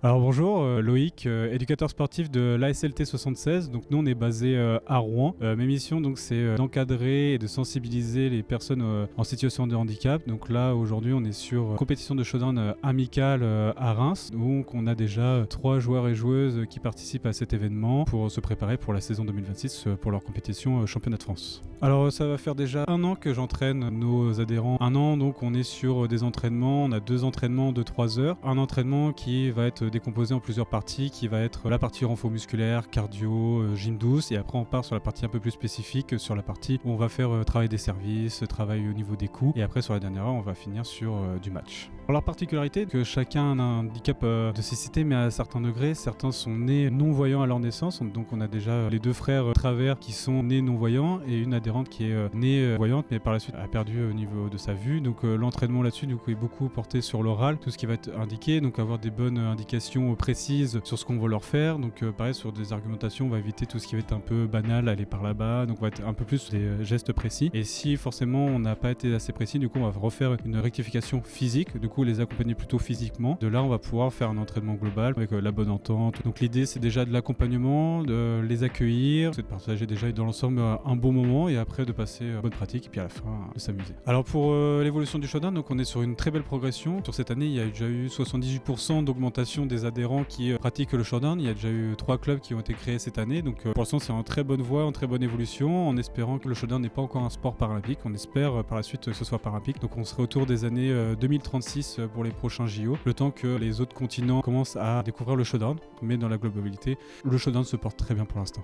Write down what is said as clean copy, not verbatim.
Alors bonjour, Loïc, éducateur sportif de l'ASLT 76. Donc nous on est basé à Rouen. Mes missions donc c'est d'encadrer et de sensibiliser les personnes en situation de handicap. Donc là aujourd'hui on est sur compétition de showdown amicale à Reims. Donc on a déjà 3 joueurs et joueuses qui participent à cet événement pour se préparer pour la saison 2026 pour leur compétition championnat de France. Alors ça va faire déjà 1 an que j'entraîne nos adhérents. 1 an donc on est sur des entraînements. On a 2 entraînements de 3 heures. Un entraînement qui va être décomposé en plusieurs parties, qui va être la partie renfort musculaire, cardio, gym douce, et après on part sur la partie un peu plus spécifique, sur la partie où on va faire travail des services, travail au niveau des coups, et après sur la dernière heure on va finir sur du match. Alors, leur particularité, que chacun a un handicap de cécité, mais à certains degrés, certains sont nés non-voyants à leur naissance, donc on a déjà les 2 frères Travers qui sont nés non-voyants, et une adhérente qui est née voyante, mais par la suite a perdu au niveau de sa vue, donc l'entraînement là-dessus du coup, est beaucoup porté sur l'oral, tout ce qui va être indiqué, donc avoir des bonnes indications précises sur ce qu'on va leur faire. Donc pareil, sur des argumentations, on va éviter tout ce qui va être un peu banal, aller par là-bas, donc on va être un peu plus des gestes précis. Et si forcément on n'a pas été assez précis, du coup on va refaire une rectification physique, du coup les accompagner plutôt physiquement. De là on va pouvoir faire un entraînement global avec la bonne entente. Donc l'idée c'est déjà de l'accompagnement, de les accueillir, c'est de partager déjà dans l'ensemble un bon moment, et après de passer bonne pratique, et puis à la fin de s'amuser. Alors pour l'évolution du showdown, donc on est sur une très belle progression. Sur cette année il y a déjà eu 78% d'augmentation des adhérents qui pratiquent le showdown. Il y a déjà eu 3 clubs qui ont été créés cette année, donc pour l'instant c'est en très bonne voie, en très bonne évolution, en espérant que le showdown n'est pas encore un sport paralympique. On espère par la suite que ce soit paralympique, donc on serait autour des années 2036 pour les prochains JO, le temps que les autres continents commencent à découvrir le showdown, mais dans la globalité le showdown se porte très bien pour l'instant.